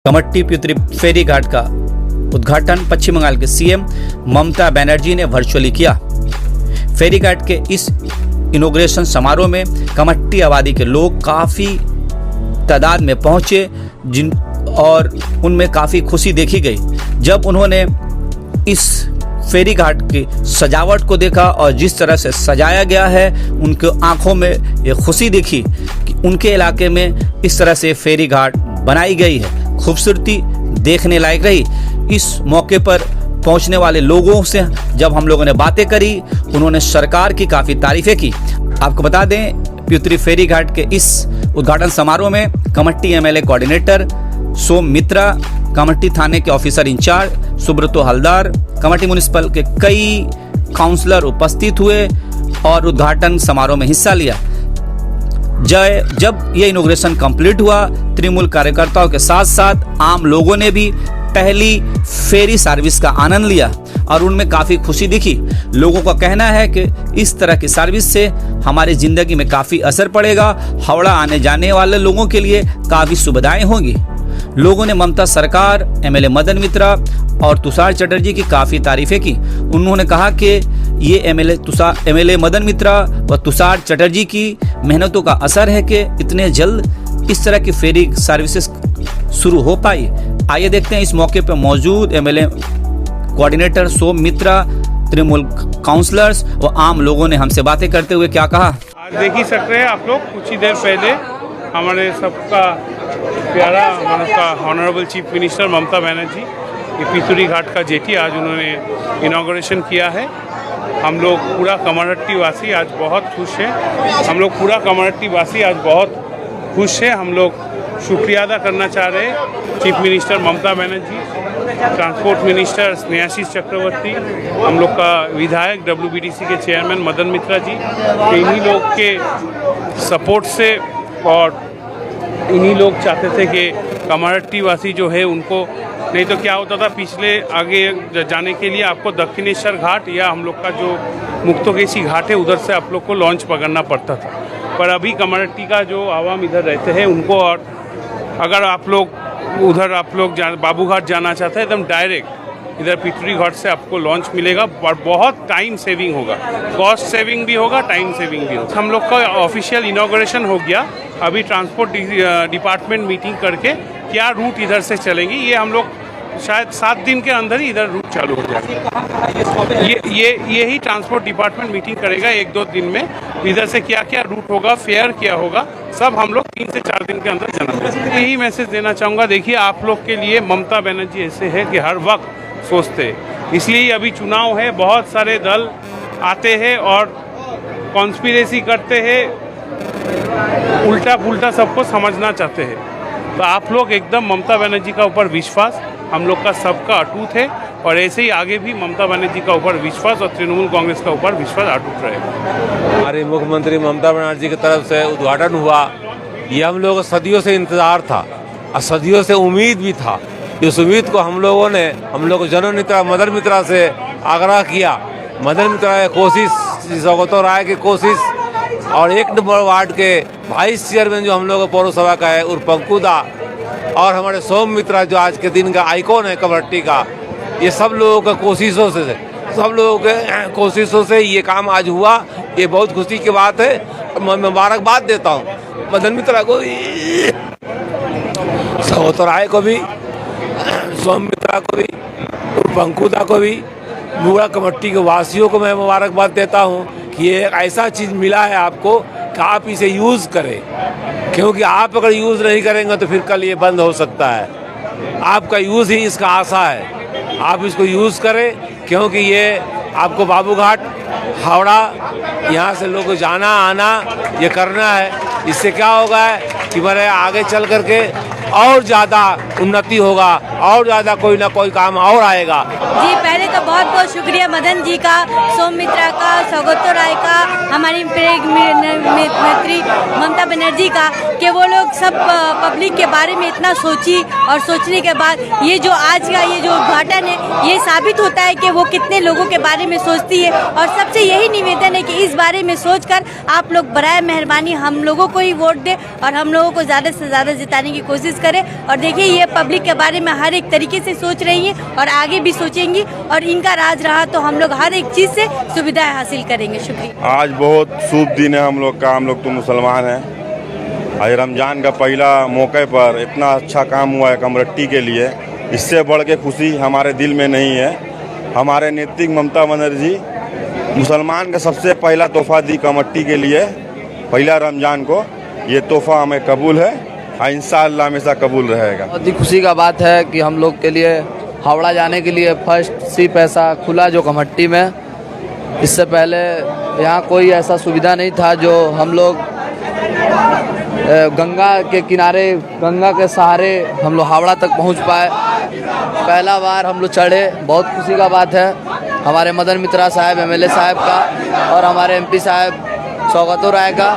कमट्टी पितरी फेरी घाट का उद्घाटन पश्चिम बंगाल के सीएम ममता बनर्जी ने वर्चुअली किया। फेरी घाट के इस इनॉग्रेशन समारोह में कमट्टी आबादी के लोग काफ़ी तादाद में पहुंचे और उनमें काफ़ी खुशी देखी गई जब उन्होंने इस फेरी घाट की सजावट को देखा और जिस तरह से सजाया गया है उनके आंखों में ये खुशी दिखी कि उनके इलाके में इस तरह से फेरी घाट बनाई गई है। खूबसूरती देखने लायक रही। इस मौके पर पहुंचने वाले लोगों से जब हम लोगों ने बातें करी उन्होंने सरकार की काफ़ी तारीफें की। आपको बता दें पितरी फेरी घाट के इस उद्घाटन समारोह में कमट्टी एमएलए कोऑर्डिनेटर सोम मित्रा, कमट्टी थाने के officer in charge Subrata Haldar, Kamarhati municipal के कई काउंसलर उपस्थित हुए और उद्घाटन समारोह में हिस्सा लिया। जब ये इनॉग्रेशन कंप्लीट हुआ तृणमूल कार्यकर्ताओं के साथ साथ आम लोगों ने भी पहली फेरी सर्विस का आनंद लिया और उनमें काफ़ी खुशी दिखी। लोगों का कहना है कि इस तरह की सर्विस से हमारी ज़िंदगी में काफ़ी असर पड़ेगा। हावड़ा आने जाने वाले लोगों के लिए काफ़ी सुविधाएं होंगी। लोगों ने ममता सरकार, एमएलए मदन मित्रा और तुषार चटर्जी की काफ़ी तारीफें की। उन्होंने कहा कि ये एमएलए मदन मित्रा व तुषार चटर्जी की मेहनतों का असर है कि इतने जल्द इस तरह की फेरी सर्विसेज शुरू हो पाई। आइए देखते हैं इस मौके पर मौजूद एमएलए कोऑर्डिनेटर सोम मित्रा, तृणमूल काउंसलर्स व आम लोगों ने हमसे बातें करते हुए क्या कहा। आज देख ही सकते हैं आप लोग, कुछ ही देर पहले हमारे सबका प्यारा हमारा honourable chief minister Mamata Banerjee ये पितुरी घाट का जेटी आज उन्होंने इनॉग्रेशन किया है। हम लोग पूरा कमरहट्टी वासी आज बहुत खुश हैं। हम लोग शुक्रिया अदा करना चाह रहे हैं chief minister Mamata Banerjee, transport minister Snehashish चक्रवर्ती, हम लोग का विधायक डब्ल्यूबीटीसी के चेयरमैन मदन मित्रा जी, इन्हीं लोग के सपोर्ट से और इन्हीं लोग चाहते थे कि कमरहट्टी वासी जो है उनको, नहीं तो क्या होता था पिछले आगे जाने के लिए आपको दक्षिणेश्वर घाट या हम लोग का जो मुक्तोकेशी घाट है उधर से आप लोग को लॉन्च पकड़ना पड़ता था। पर अभी कमरहट्टी का जो आवाम इधर रहते हैं उनको, और अगर आप लोग उधर बाबूघाट जाना चाहते हैं एकदम डायरेक्ट इधर पितुरी घाट से आपको लॉन्च मिलेगा और बहुत टाइम सेविंग होगा, कॉस्ट सेविंग भी होगा, टाइम सेविंग भी होगा। हम लोग का ऑफिशियल इनॉग्रेशन हो गया। अभी ट्रांसपोर्ट डिपार्टमेंट मीटिंग करके क्या रूट इधर से चलेंगे, ये हम लोग शायद 7 दिन के अंदर ही इधर रूट चालू हो जाएगा। यही ट्रांसपोर्ट डिपार्टमेंट मीटिंग करेगा 1-2 दिन में, इधर से क्या क्या रूट होगा, फेयर क्या होगा, सब हम लोग 3 से 4 दिन के अंदर जाना। यही मैसेज देना चाहूँगा। देखिए आप लोग के लिए ममता बनर्जी ऐसे है कि हर वक्त सोचते हैं, इसलिए अभी चुनाव है, बहुत सारे दल आते हैं और कॉन्स्पिरेसी करते हैं, उल्टा पुल्टा सबको समझना चाहते हैं। तो आप लोग एकदम ममता बनर्जी का ऊपर विश्वास हम लोग का सबका अटूट है और ऐसे ही आगे भी ममता बनर्जी का ऊपर विश्वास और तृणमूल कांग्रेस का ऊपर विश्वास अटूट रहेगा। हमारी मुख्यमंत्री ममता बनर्जी की तरफ से उद्घाटन हुआ, ये हम लोगों को सदियों से इंतजार था और सदियों से उम्मीद भी था। इस उम्मीद को हम लोग जननेता मदन मित्रा से आग्रह किया। मदन मित्रा की कोशिश, सौगतो राय की कोशिश और 1 नंबर वार्ड के वाइस चेयरमैन जो हम लोग पौरसभा का है उर्पंकुदा और हमारे सोम मित्रा जो आज के दिन का आइकॉन है कमरहट्टी का, ये सब लोगों का कोशिशों से ये काम आज हुआ। ये बहुत खुशी की बात है। मैं मुबारकबाद देता हूँ मदन मित्रा को, सौगतो राय को भी, सोम मित्रा को भी, उर्पंकुदा को भी, पूरा कमट्टी के वासियों को मैं मुबारकबाद देता हूँ कि ये एक ऐसा चीज़ मिला है आपको कि आप इसे यूज़ करें, क्योंकि आप अगर यूज़ नहीं करेंगे तो फिर कल ये बंद हो सकता है। आपका यूज़ ही इसका आशा है, आप इसको यूज़ करें क्योंकि ये आपको बाबूघाट, हावड़ा, यहाँ से लोगों को जाना आना ये करना है। इससे क्या होगा कि मेरे आगे चल करके और ज़्यादा उन्नति होगा और ज़्यादा कोई ना कोई काम और आएगा। जी पहले तो बहुत बहुत शुक्रिया मदन जी का, सोम मित्रा का, सौगतो राय का, हमारी मंत्री ममता बनर्जी का, कि वो लोग सब पब्लिक के बारे में इतना सोची और सोचने के बाद ये जो आज का ये जो उद्घाटन है ये साबित होता है कि वो कितने लोगों के बारे में सोचती है। और सबसे यही निवेदन है कि इस बारे में सोचकर आप लोग बराए मेहरबानी हम लोगों को ही वोट दें और हम लोगों को ज़्यादा से ज़्यादा जिताने की कोशिश करें। और देखिए ये पब्लिक के बारे में हर एक तरीके से सोच रही है और आगे भी सोचेंगी, और इनका राज रहा तो हम लोग हर एक चीज़ से सुविधाएं हासिल करेंगे। शुक्रिया। आज बहुत शुभ दिन है हम लोग का। हम लोग तो मुसलमान हैं। आज रमज़ान का पहला मौके पर इतना अच्छा काम हुआ है कमरट्टी के लिए, इससे बढ़ के खुशी हमारे दिल में नहीं है। हमारे नेत्री ममता बनर्जी मुसलमान का सबसे पहला तोहफा दी कमट्टी के लिए पहला रमज़ान को। ये तोहफा हमें कबूल है और इंशाअल्लाह हमेशा कबूल रहेगा। बहुत ही खुशी का बात है कि हम लोग के लिए हावड़ा जाने के लिए फर्स्ट सिर्फ ऐसा खुला जो कमट्टी में। इससे पहले यहाँ कोई ऐसा सुविधा नहीं था जो हम लोग गंगा के किनारे, गंगा के सहारे हम लोग हावड़ा तक पहुँच पाए। पहला बार हम लोग चढ़े, बहुत खुशी का बात है। हमारे मदन मित्रा साहब एमएलए साहब का और हमारे एमपी साहब सौगतो राय का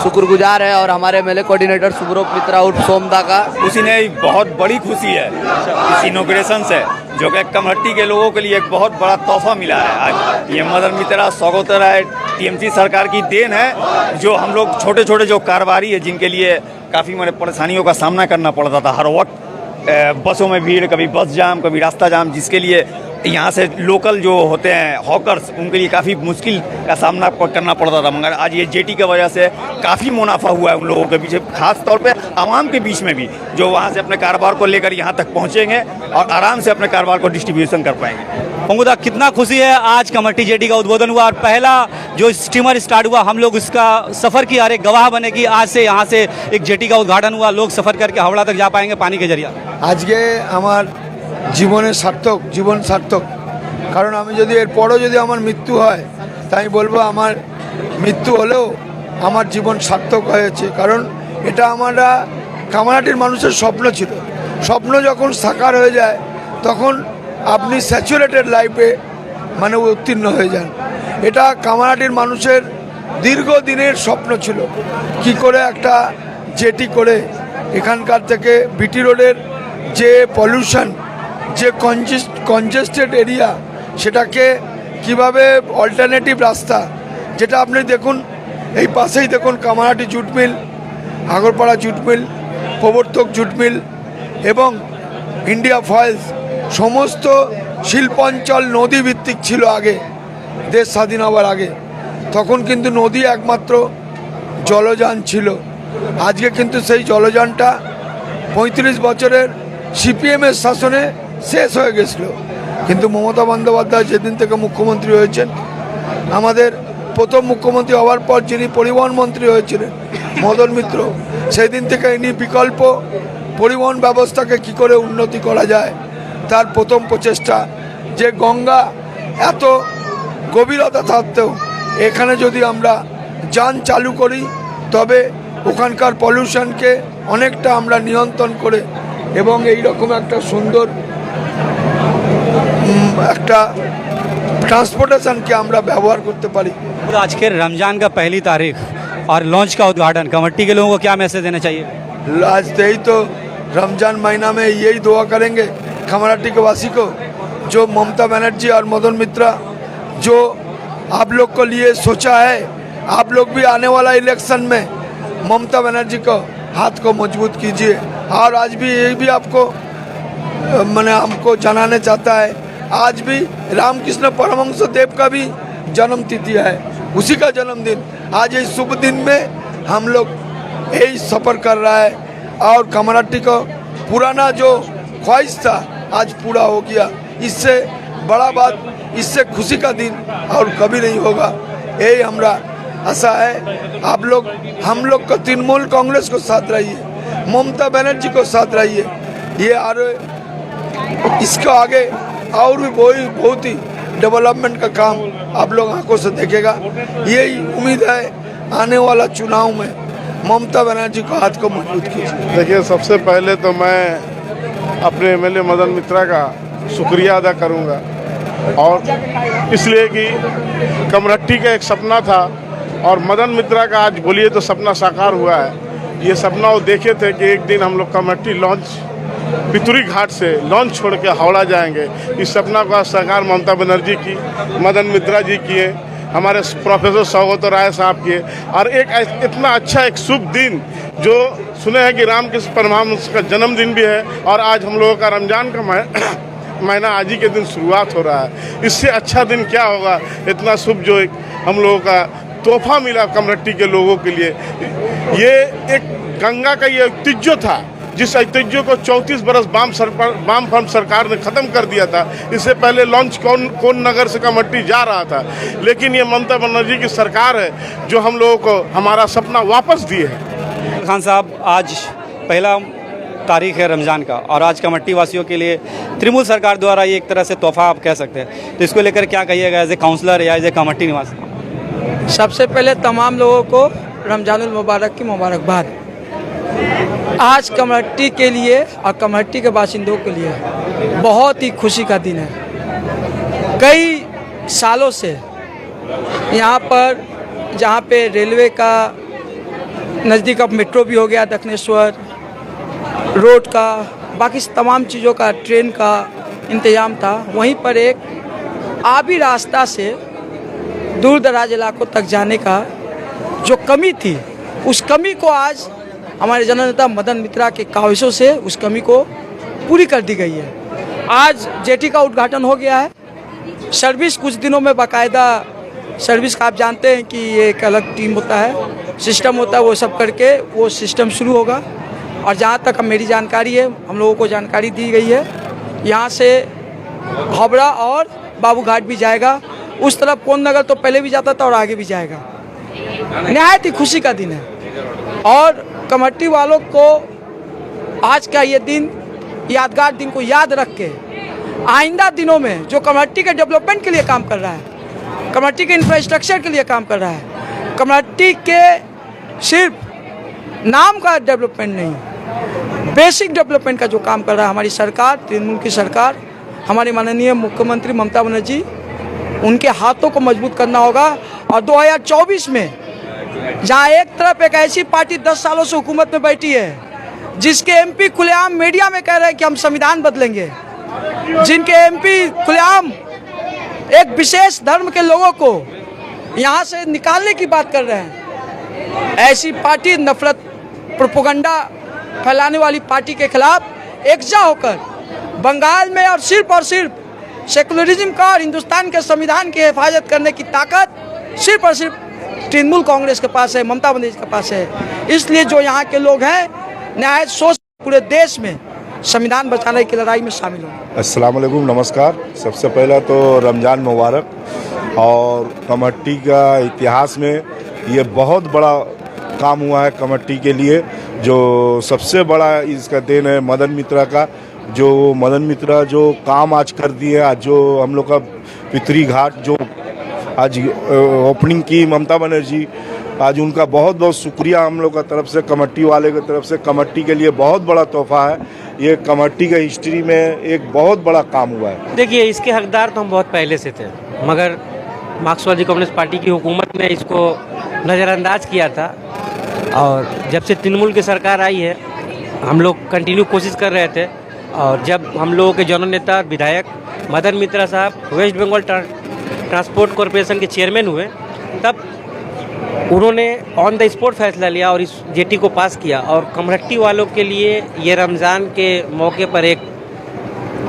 शुक्रगुजार है, और हमारे एमएलए कोऑर्डिनेटर सुब्रत मित्रा उर्फ सोमदा का। उसी ने बहुत बड़ी खुशी है इस इनॉग्रेशन से, जो कि कमट्टी के लोगों के लिए एक बहुत बड़ा तोहफा मिला है। आज ये मदन मित्रा सौगतो राय टीएमसी सरकार की देन है, जो हम लोग छोटे छोटे जो कारोबारी है जिनके लिए काफ़ी मैंने परेशानियों का सामना करना पड़ता था हर वक्त, बसों में भीड़, कभी बस जाम, कभी रास्ता जाम, जिसके लिए यहाँ से लोकल जो होते हैं हॉकर्स, उनके लिए काफ़ी मुश्किल का सामना करना पड़ता था। मगर आज ये जेटी की वजह से काफ़ी मुनाफा हुआ है उन लोगों के पीछे, खास तौर पे आवाम के बीच में भी, जो वहाँ से अपने कारोबार को लेकर यहाँ तक पहुँचेंगे और आराम से अपने कारोबार को डिस्ट्रीब्यूशन कर पाएंगे। पंगुदा, कितना खुशी है आज कमट्टी जेटी का उद्बोधन हुआ और पहला जो स्टीमर स्टार्ट हुआ, हम लोग उसका सफ़र की हर एक गवाह बने कि आज से यहाँ से एक जेटी का उद्घाटन हुआ, लोग सफ़र करके हावड़ा तक जा पाएंगे पानी के जरिए। आज के हमार জীবনের সার্থক, জীবন সার্থক। কারণ আমি যদি এরপরও যদি আমার মৃত্যু হয় তাই আমি বলবো আমার মৃত্যু হলেও আমার জীবন সার্থক হয়েছে। কারণ এটা আমরা কামারহাটির মানুষের স্বপ্ন ছিল। স্বপ্ন যখন সাকার হয়ে যায় তখন আপনি স্যাচুরেটেড লাইফে মানে উত্তীর্ণ হয়ে যান। এটা কামারহাটির মানুষের দীর্ঘদিনের স্বপ্ন ছিল, কি করে একটা জেটি করে এখানকার থেকে বিটি রোডের যে পলিউশন, যে কনজেস্টেড এরিয়া, সেটাকে কিভাবে অল্টারনেটিভ রাস্তা, যেটা আপনি দেখুন এই পাশেই দেখুন Kamarhati jute mill, Agarpara jute mill, Prabartak jute মিল এবং ইন্ডিয়া ফয়েলস, সমস্ত শিল্পাঞ্চল নদীভিত্তিক ছিল আগে, দেশ স্বাধীন হওয়ার আগে। তখন কিন্তু নদী একমাত্র জলযান ছিল। আজকে কিন্তু সেই জলযানটা 35 বছরের সিপিএমের শাসনে শেষ হয়ে গেছিল। কিন্তু মমতা বন্দ্যোপাধ্যায় যেদিন থেকে মুখ্যমন্ত্রী হয়েছেন, আমাদের প্রথম মুখ্যমন্ত্রী হওয়ার পর যিনি পরিবহন মন্ত্রী হয়েছিলেন মদন মিত্র, সেই দিন থেকে ইনি বিকল্প পরিবহন ব্যবস্থাকে কি করে উন্নতি করা যায় তার প্রথম প্রচেষ্টা। যে গঙ্গা এত গভীরতা থাকতেও এখানে যদি আমরা যান চালু করি তবে ওখানকার পলিউশনকে অনেকটা আমরা নিয়ন্ত্রণ করে এবং এই রকম একটা সুন্দর একটা ट्रांसपोर्टेशन আমরা ব্যবহার করতে পারি। आज के रमज़ान का पहली तारीख और लॉन्च का उद्घाटन, कमट्टी के लोगों को क्या मैसेज देना चाहिए? आज यही तो रमज़ान महीना में यही दुआ करेंगे कामारहाटी के वासी को, जो ममता बनर्जी और मदन मित्रा जो आप लोग को लिए सोचा है, आप लोग भी आने वाला इलेक्शन में ममता बनर्जी को हाथ को मजबूत कीजिए। और आज भी यही भी आपको मैंने हमको जनाने चाहता है, आज भी रामकृष्ण परमहंस देव का भी जन्म तिथि है, उसी का जन्मदिन। आज इस शुभ दिन में हम लोग यही सफ़र कर रहा है और कामारहाटी को पुराना जो ख्वाहिश था आज पूरा हो गया। इससे बड़ा बात, इससे खुशी का दिन और कभी नहीं होगा। यही हमारा आशा है। आप लोग हम लोग को तृणमूल कांग्रेस को साथ रहिए, ममता बनर्जी को साथ रहिए। ये और इसको आगे और भी बहुत ही डेवलपमेंट का काम आप लोग आंखों से देखेगा। यही उम्मीद है आने वाला चुनाव में ममता बनर्जी को हाथ को मजबूत कीजिए। देखिए, सबसे पहले तो मैं अपने एमएलए मदन मित्रा का शुक्रिया अदा करूंगा, और इसलिए कि कमरट्टी का एक सपना था और मदन मित्रा का आज बोलिए तो सपना साकार हुआ है। ये सपना वो देखे थे कि एक दिन हम लोग कमरट्टी लॉन्च पितुरी घाट से लॉन्च छोड़ के हावड़ा जाएंगे। इस सपना को साकार ममता बनर्जी की, मदन मित्रा जी किए, हमारे प्रोफेसर सौगत राय साहब के, और एक इतना अच्छा एक शुभ दिन जो सुने हैं कि रामकृष्ण परमहंस का जन्मदिन भी है, और आज हम लोगों का रमजान का महीना आज ही के दिन शुरुआत हो रहा है। इससे अच्छा दिन क्या होगा, इतना शुभ जो एक हम लोगों का तोहफा मिला कमरट्टी के लोगों के लिए। ये एक गंगा का ये ऐतिह्य था, जिस ऐतिह्य को 34 बरस वामफ्रंट सरकार ने ख़त्म कर दिया था। इससे पहले लॉन्च कौन नगर से कमट्टी जा रहा था, लेकिन ये ममता बनर्जी की सरकार है जो हम लोगों को हमारा सपना वापस दिए है। खान साहब, आज पहला तारीख है रमज़ान का, और आज कमट्टी वासियों के लिए तृणमूल सरकार द्वारा ये एक तरह से तोहफा आप कह सकते हैं, तो इसको लेकर क्या कहिएगा एज ए काउंसलर या एज ए कमट्टी निवासी? सबसे पहले तमाम लोगों को रमज़ानुल मुबारक की मुबारकबाद। आज कमट्टी के लिए और कमट्टी के बाशिंदों के लिए बहुत ही खुशी का दिन है। कई सालों से यहाँ पर जहाँ पे रेलवे का नज़दीक अब मेट्रो भी हो गया, दक्षिणेश्वर रोड का, बाकी तमाम चीज़ों का, ट्रेन का इंतज़ाम था, वहीं पर एक आबी रास्ता से दूर दराज इलाकों तक जाने का जो कमी थी, उस कमी को आज हमारे जननेता मदन मित्रा के काविशों से उस कमी को पूरी कर दी गई है। आज जेटी का उद्घाटन हो गया है। सर्विस कुछ दिनों में बाकायदा सर्विस का आप जानते हैं कि ये एक अलग टीम होता है, सिस्टम होता है, वो सब करके वो सिस्टम शुरू होगा। और जहाँ तक मेरी जानकारी है, हम लोगों को जानकारी दी गई है, यहाँ से हावड़ा और बाबू घाट भी जाएगा। उस तरफ कौन नगर तो पहले भी जाता था और आगे भी जाएगा। निहायत ही खुशी का दिन है, और कमट्टी वालों को आज का ये दिन, यादगार दिन को याद रख के आइंदा दिनों में जो कमट्टी के डेवलपमेंट के लिए काम कर रहा है, कमट्टी के इंफ्रास्ट्रक्चर के लिए काम कर रहा है, कमट्टी के सिर्फ नाम का डेवलपमेंट नहीं, बेसिक डेवलपमेंट का जो काम कर रहा है हमारी सरकार, तृणमूल की सरकार, हमारी माननीय मुख्यमंत्री ममता बनर्जी, उनके हाथों को मजबूत करना होगा। और 2024 में जहाँ एक तरफ एक ऐसी पार्टी 10 सालों से हुकूमत में बैठी है, जिसके एमपी खुलेआम मीडिया में कह रहे हैं कि हम संविधान बदलेंगे, जिनके एमपी खुलेआम एक विशेष धर्म के लोगों को यहाँ से निकालने की बात कर रहे हैं, ऐसी पार्टी, नफरत प्रोपेगेंडा फैलाने वाली पार्टी के खिलाफ एकजा होकर बंगाल में और सिर्फ सेकुलरिज्म का और हिंदुस्तान के संविधान की हिफाजत करने की ताकत सिर्फ और सिर्फ तृणमूल कांग्रेस के पास है, ममता बनर्जी के पास है। इसलिए जो यहाँ के लोग हैं, न्याय सोच पूरे देश में संविधान बचाने की लड़ाई में शामिल हों। अस्सलाम वालेकुम, नमस्कार। सबसे पहला तो रमज़ान मुबारक। और कमट्टी का इतिहास में ये बहुत बड़ा काम हुआ है कमट्टी के लिए, जो सबसे बड़ा इसका देन है मदन मित्रा का। जो मदन मित्रा जो काम आज कर दिए, आज जो हम लोग का पितरी घाट जो आज ओपनिंग की ममता बनर्जी, आज उनका बहुत बहुत शुक्रिया हम लोग का तरफ से, कमट्टी वाले की तरफ से। कमट्टी के लिए बहुत बड़ा तोहफा है ये, कमट्टी का हिस्ट्री में एक बहुत बड़ा काम हुआ है। देखिए, इसके हकदार तो हम बहुत पहले से थे, मगर मार्क्सवादी कम्युनिस्ट पार्टी की हुकूमत ने इसको नज़रअंदाज किया था, और जब से तृणमूल की सरकार आई है हम लोग कंटिन्यू कोशिश कर रहे थे। और जब हम लोगों के जननेता विधायक मदन मित्रा साहब वेस्ट बंगाल ट्रांसपोर्ट कॉरपोरेशन के चेयरमैन हुए, तब उन्होंने ऑन द स्पॉट फैसला लिया और इस जेटी को पास किया। और कमट्टी वालों के लिए ये रमज़ान के मौके पर एक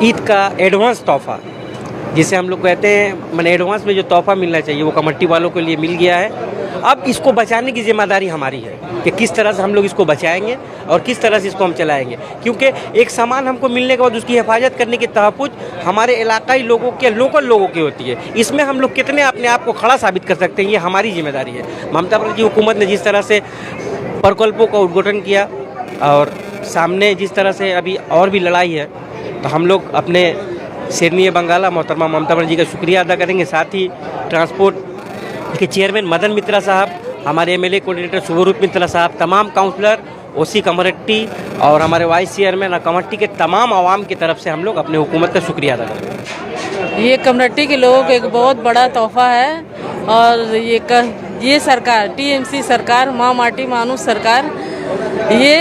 ईद का एडवांस तोहफा, जिसे हम लोग कहते हैं मैंने एडवांस में जो तोहफा मिलना चाहिए वो कमट्टी वालों के लिए मिल गया है। अब इसको बचाने की जिम्मेदारी हमारी है कि किस तरह से हम लोग इसको बचाएंगे और किस तरह से इसको हम चलाएंगे, क्योंकि एक सामान हमको मिलने के बाद उसकी हिफाजत करने की तहफ़्फ़ुज़ हमारे इलाकाई लोगों के, लोकल लोगों की होती है। इसमें हम लोग कितने अपने आप को खड़ा साबित कर सकते हैं, ये हमारी जिम्मेदारी है। ममता बनर्जी हुकूमत ने जिस तरह से प्रकल्पों का उद्घाटन किया और सामने जिस तरह से अभी और भी लड़ाई है, तो हम लोग अपने शेरनीय बंगाला मोहतरमा ममता बनर्जी का शुक्रिया अदा करेंगे। साथ ही ट्रांसपोर्ट के चेयरमैन मदन मित्रा साहब, हमारे एमएलए कोऑर्डिनेटर शुभरूप मित्रा साहब, तमाम काउंसलर, ओसी कमट्टी और हमारे वाइस चेयरमैन और कमट्टी के तमाम आवाम की तरफ से हम लोग अपने हुकूमत का शुक्रिया अदा करते हैं। ये कमट्टी के लोगों को एक बहुत बड़ा तोहफा है, और ये सरकार, टीएमसी सरकार, माँ माटी मानुष सरकार, ये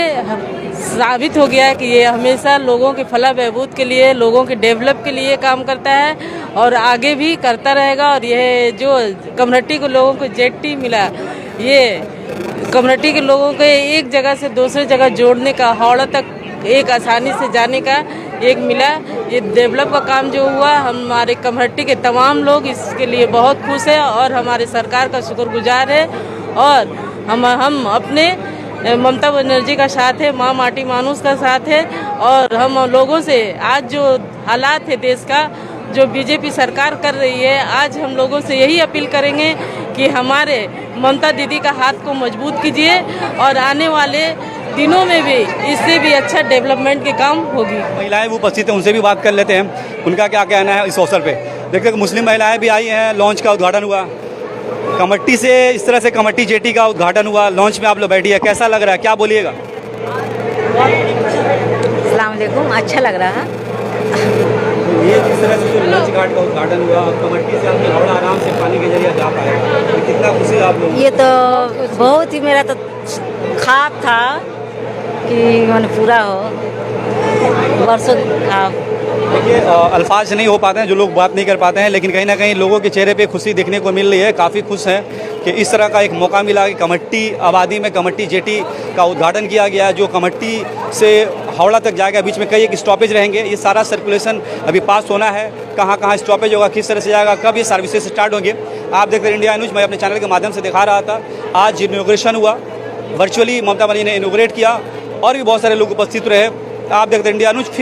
साबित हो गया है कि ये हमेशा लोगों के फलाह बहबूद के लिए, लोगों के डेवलप के लिए काम करता है और आगे भी करता रहेगा। और यह जो कम्युनिटी को लोगों को जेटी मिला, ये कम्युनिटी के लोगों को एक जगह से दूसरी जगह जोड़ने का, हावड़ा तक एक आसानी से जाने का एक मिला। ये डेवलप का काम जो हुआ, हमारे कम्युनिटी के तमाम लोग इसके लिए बहुत खुश हैं और हमारे सरकार का शुक्रगुजार है। और हम अपने ममता बनर्जी का साथ है, माँ माटी मानुस का साथ है। और हम लोगों से आज जो हालात है देश का, जो बीजेपी सरकार कर रही है, आज हम लोगों से यही अपील करेंगे कि हमारे ममता दीदी का हाथ को मजबूत कीजिए और आने वाले दिनों में भी इससे भी अच्छा डेवलपमेंट के काम होगी। महिलाएं भी उपस्थित हैं, उनसे भी बात कर लेते हैं, उनका क्या कहना है इस अवसर पे। देखते हैं मुस्लिम महिलाएं भी आई हैं, लॉन्च का उद्घाटन हुआ, कमेटी से इस तरह से कमेटी जेटी का उद्घाटन हुआ, लॉन्च में आप लोग बैठी है, कैसा लग रहा है, क्या बोलिएगा? अस्सलाम वालेकुम, अच्छा लग रहा है। ये किस तरह से जो लॉन्च घाट का उद्घाटन हुआ, कमेटी से आपने हावड़ा आराम से पानी के जरिए जा पाएगा, कितना खुशी आप लोग? ये तो बहुत ही, मेरा तो ख्वाब था कि मन पूरा हो, वर्षों ख्वाब। देखिए अल्फाज नहीं हो पाते हैं, जो लोग बात नहीं कर पाते हैं, लेकिन कहीं ना कहीं लोगों के चेहरे पे खुशी देखने को मिल रही है। काफ़ी खुश हैं कि इस तरह का एक मौका मिला कि कमेटी आबादी में कमेटी जेटी का उद्घाटन किया गया, जो कमेटी से हावड़ा तक जाएगा। बीच में कई एक स्टॉपेज रहेंगे, ये सारा सर्कुलेशन अभी पास होना है, कहाँ कहाँ स्टॉपेज होगा, किस तरह से जाएगा, कब ये सर्विसेज स्टार्ट होंगे। आप देख रहे हैं इंडिया न्यूज़, मैं अपने चैनल के माध्यम से दिखा रहा था। आज इनॉग्रेशन हुआ, वर्चुअली ममता बनर्जी ने इनॉग्रेट किया और भी बहुत सारे लोग उपस्थित रहे। आप देखते हैं इंडिया न्यूज़।